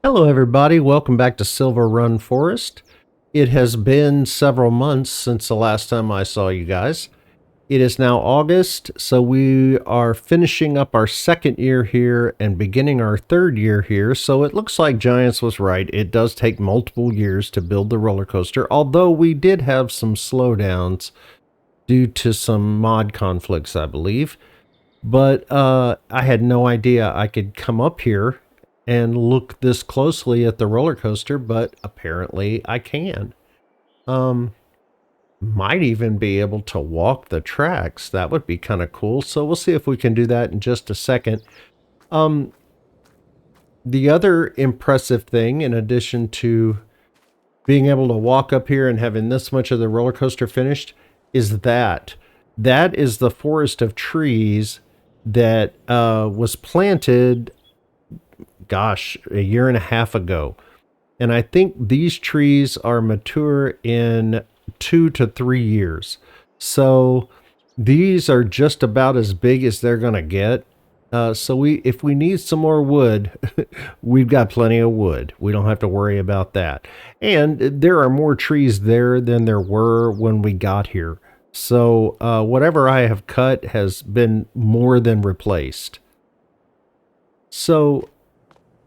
Hello everybody, welcome back to Silverrun Forest. It has been several months since the last time I saw you guys. It is now August, so we are finishing up our second year here and beginning our third year here, so it looks like Giants was right. It does take multiple years to build the roller coaster, although we did have some slowdowns due to some mod conflicts, I believe. But I had no idea I could come up here and look this closely at the roller coaster, but apparently I can. Um, might even be able to walk the tracks. That would be kind of cool. So we'll see if we can do that in just a second. Um, the other impressive thing, in addition to being able to walk up here and having this much of the roller coaster finished, is that is the forest of trees that was planted, gosh, a year and a half ago. And I think these trees are mature in 2 to 3 years. So these are just about as big as they're going to get. So if we need some more wood, we've got plenty of wood. We don't have to worry about that. And there are more trees there than there were when we got here. So whatever I have cut has been more than replaced. So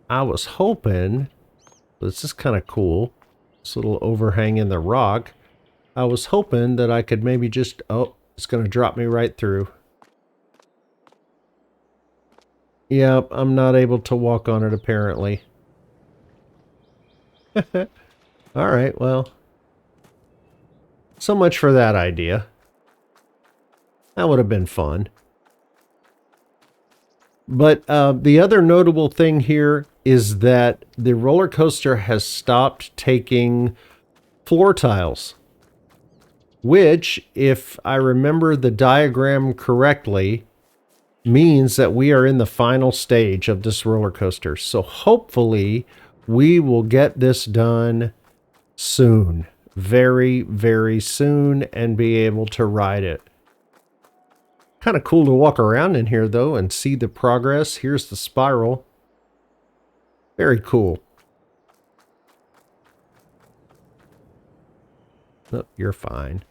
I was hoping, this is kind of cool, this little overhang in the rock. I was hoping that I could maybe just, oh, it's going to drop me right through. Yep, I'm not able to walk on it apparently. All right, well, so much for that idea. That would have been fun. But the other notable thing here is that the roller coaster has stopped taking floor tiles, which, if I remember the diagram correctly, means that we are in the final stage of this roller coaster. So hopefully we will get this done soon, very, very soon, and be able to ride it. Kind of cool to walk around in here though and see the progress. Here's the spiral. Very cool. Oh, you're fine.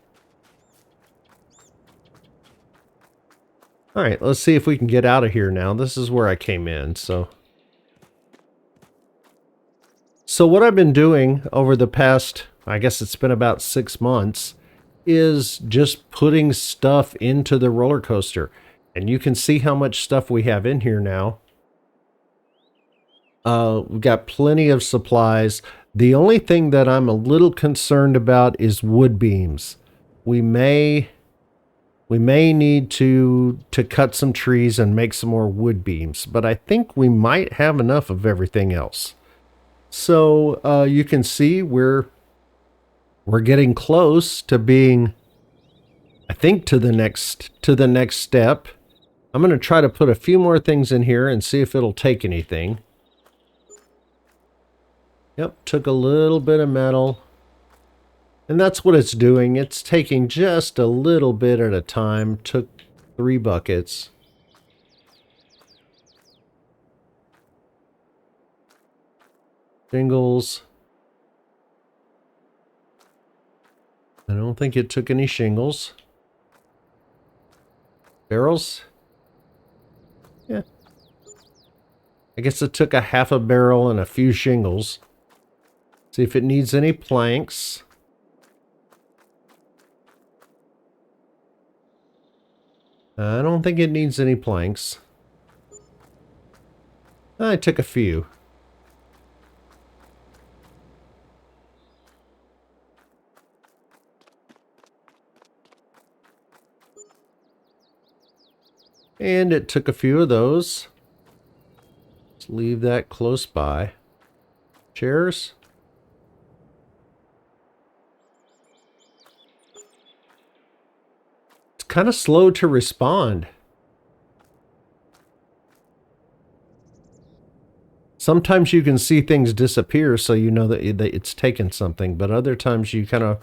All right, let's see if we can get out of here now. This is where I came in, so what I've been doing over the past, I guess it's been about 6 months, is just putting stuff into the roller coaster. And you can see how much stuff we have in here now. We've got plenty of supplies. The only thing that I'm a little concerned about is wood beams. We may need to cut some trees and make some more wood beams, but I think we might have enough of everything else. So you can see we're getting close to being, I think, to the next step. I'm going to try to put a few more things in here and see if it'll take anything. Yep, took a little bit of metal. And that's what it's doing. It's taking just a little bit at a time. Took 3 buckets. Shingles. I don't think it took any shingles. Barrels? Yeah. I guess it took a half a barrel and a few shingles. See if it needs any planks. I don't think it needs any planks. I took a few. And it took a few of those. Let's leave that close by. Chairs. It's kind of slow to respond. Sometimes you can see things disappear, so you know that it's taken something, but other times you kind of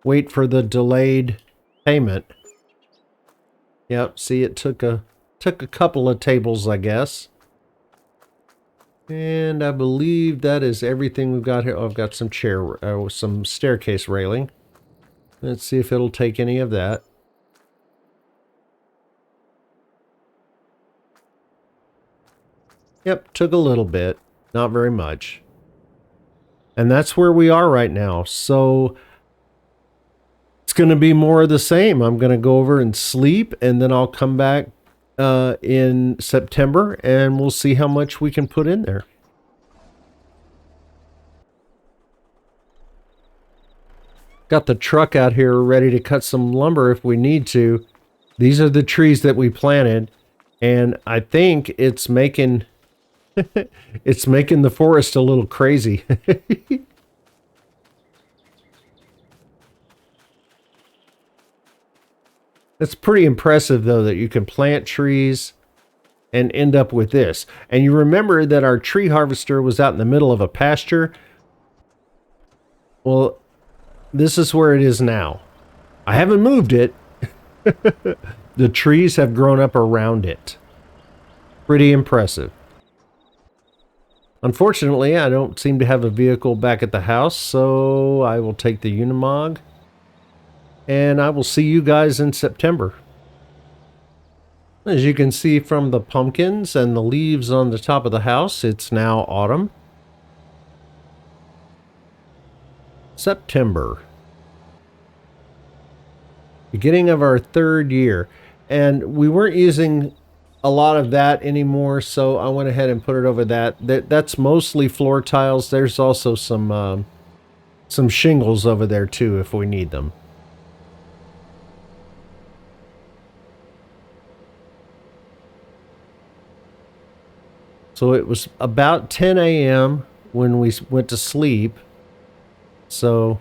wait for the delayed payment. Yep, see, it took a couple of tables, I guess. And I believe that is everything we've got here. Oh, I've got some some staircase railing. Let's see if it'll take any of that. Yep, took a little bit, not very much. And that's where we are right now. So it's going to be more of the same. I'm going to go over and sleep, and then I'll come back in September, and we'll see how much we can put in there. Got the truck out here ready to cut some lumber if we need to. These are the trees that we planted, and I think it's making it's making the forest a little crazy. It's pretty impressive, though, that you can plant trees and end up with this. And you remember that our tree harvester was out in the middle of a pasture? Well, this is where it is now. I haven't moved it. The trees have grown up around it. Pretty impressive. Unfortunately, I don't seem to have a vehicle back at the house, so I will take the Unimog. And I will see you guys in September. As you can see from the pumpkins and the leaves on the top of the house, it's now autumn. September. Beginning of our third year. And we weren't using a lot of that anymore, so I went ahead and put it over that. That's mostly floor tiles. There's also some shingles over there too if we need them. So it was about 10 a.m. when we went to sleep. So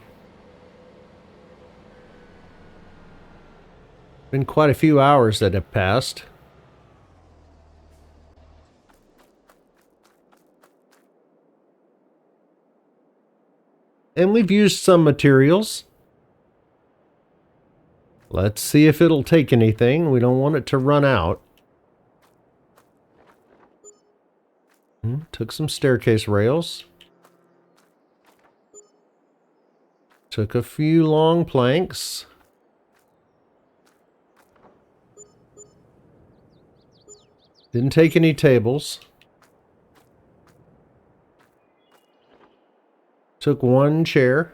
been quite a few hours that have passed. And we've used some materials. Let's see if it'll take anything. We don't want it to run out. Took some staircase rails. Took a few long planks. Didn't take any tables. Took one chair.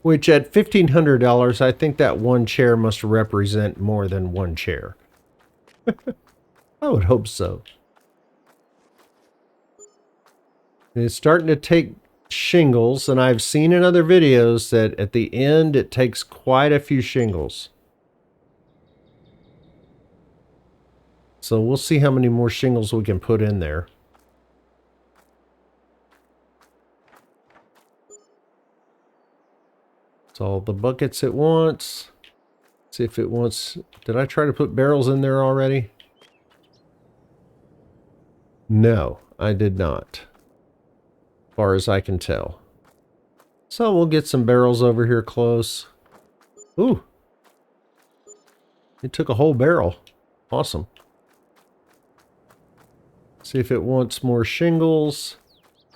Which at $1,500, I think that one chair must represent more than one chair. I would hope so. It's starting to take shingles, and I've seen in other videos that at the end it takes quite a few shingles. So we'll see how many more shingles we can put in there. It's all the buckets it wants. See if it wants... Did I try to put barrels in there already? No, I did not. As far as I can tell. So we'll get some barrels over here close. Ooh. It took a whole barrel. Awesome. See if it wants more shingles.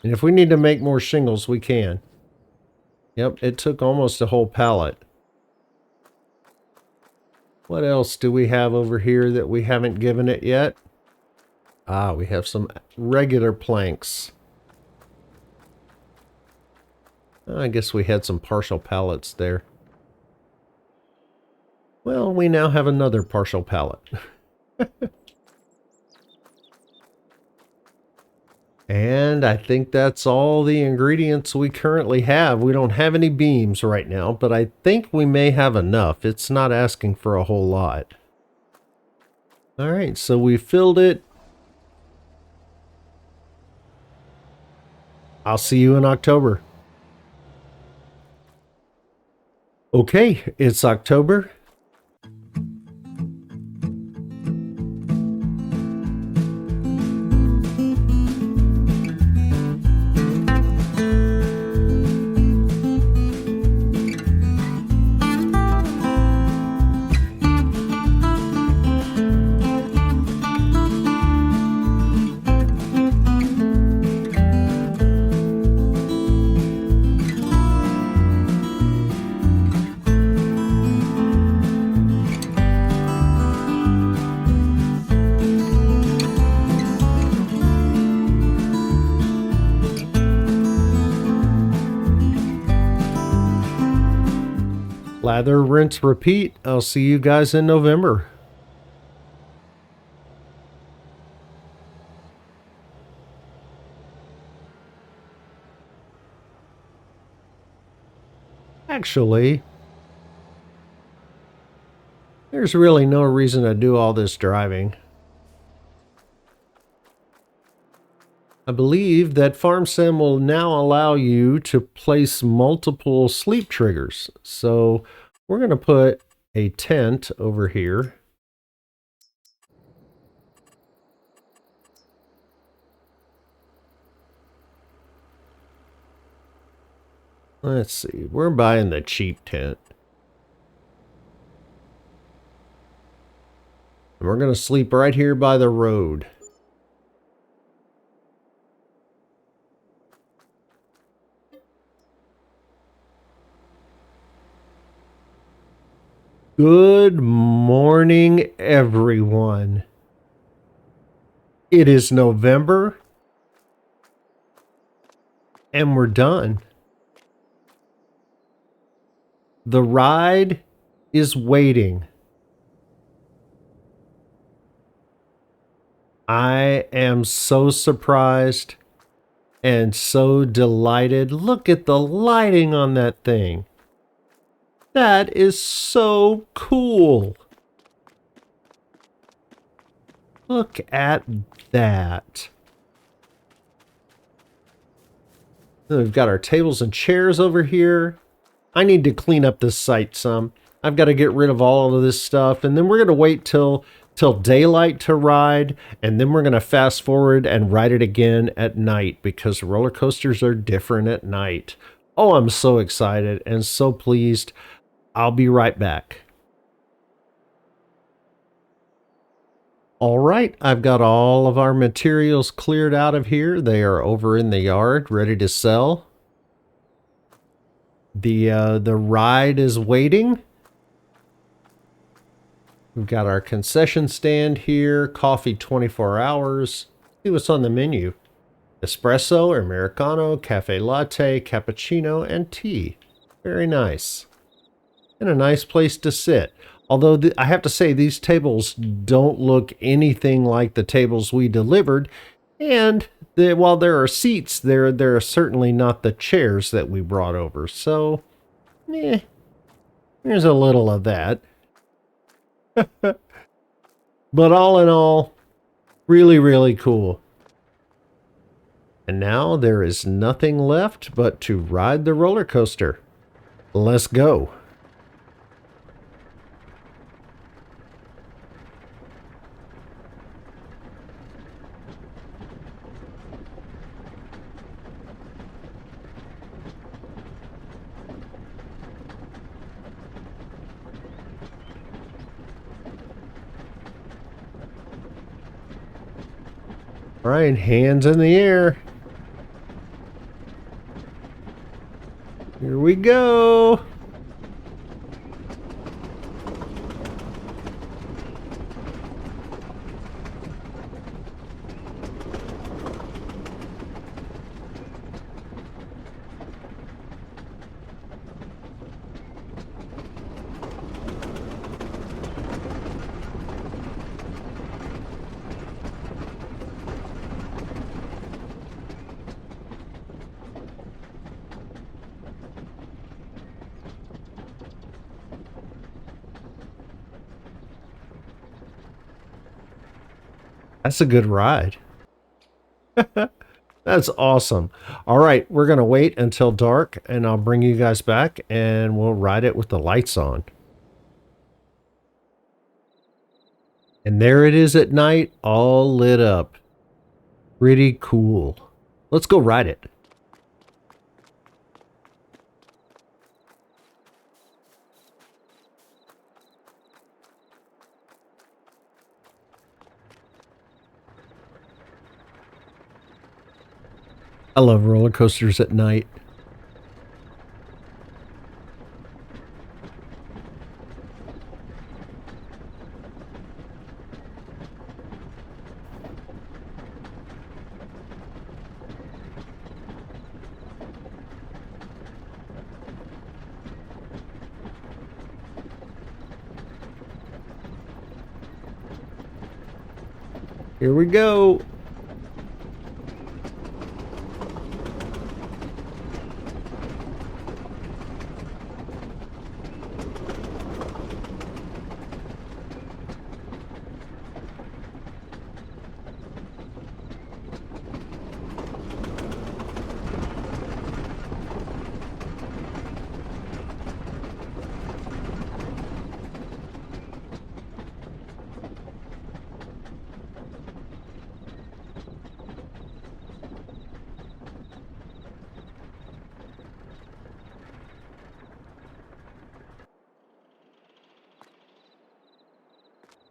And if we need to make more shingles, we can. Yep, it took almost a whole pallet. What else do we have over here that we haven't given it yet? Ah, we have some regular planks. I guess we had some partial pallets there. Well, we now have another partial pallet. And I think that's all the ingredients we currently have. We don't have any beams right now, but I think we may have enough. It's not asking for a whole lot. All right, so we filled it. I'll see you in October. Okay, it's October. Lather, rinse, repeat. I'll see you guys in November. Actually, there's really no reason to do all this driving. I believe that FarmSim will now allow you to place multiple sleep triggers. So we're going to put a tent over here. Let's see, we're buying the cheap tent. And we're going to sleep right here by the road. Good morning, everyone. It is November, and we're done. The ride is waiting. I am so surprised and so delighted. Look at the lighting on that thing. That is so cool. Look at that. We've got our tables and chairs over here. I need to clean up this site some. I've got to get rid of all of this stuff, and then we're going to wait till daylight to ride, and then we're going to fast forward and ride it again at night because roller coasters are different at night. Oh, I'm so excited and so pleased. I'll be right back. All right, I've got all of our materials cleared out of here. They are over in the yard, ready to sell. The ride is waiting. We've got our concession stand here, coffee 24 hours. See what's on the menu. Espresso, or Americano, cafe latte, cappuccino, and tea. Very nice. And a nice place to sit. Although I have to say these tables don't look anything like the tables we delivered. And while there are seats, there are certainly not the chairs that we brought over. So, there's a little of that. But all in all, really, really cool. And now there is nothing left but to ride the roller coaster. Let's go. All right, hands in the air. Here we go. That's a good ride. That's awesome. All right, we're going to wait until dark and I'll bring you guys back and we'll ride it with the lights on. And there it is at night, all lit up. Pretty cool. Let's go ride it. I love roller coasters at night. Here we go.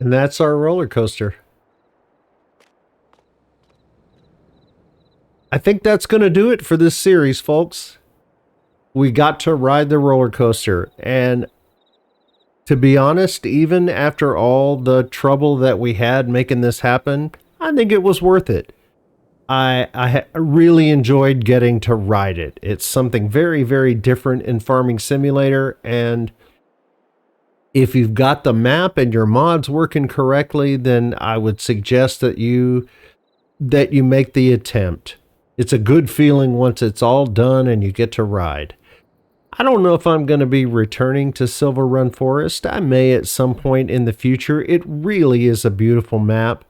And that's our roller coaster. I think that's going to do it for this series, folks. We got to ride the roller coaster. And to be honest, even after all the trouble that we had making this happen, I think it was worth it. I really enjoyed getting to ride it. It's something very, very different in Farming Simulator. And if you've got the map and your mods working correctly, then I would suggest that you make the attempt. It's a good feeling once it's all done and you get to ride. I don't know if I'm going to be returning to Silverrun Forest. I may at some point in the future. It really is a beautiful map,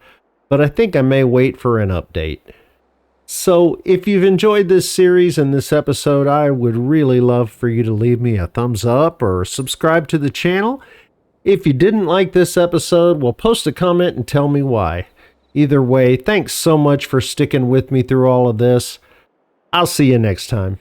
but I think I may wait for an update. So if you've enjoyed this series and this episode, I would really love for you to leave me a thumbs up or subscribe to the channel. If you didn't like this episode, well, post a comment and tell me why. Either way, thanks so much for sticking with me through all of this. I'll see you next time.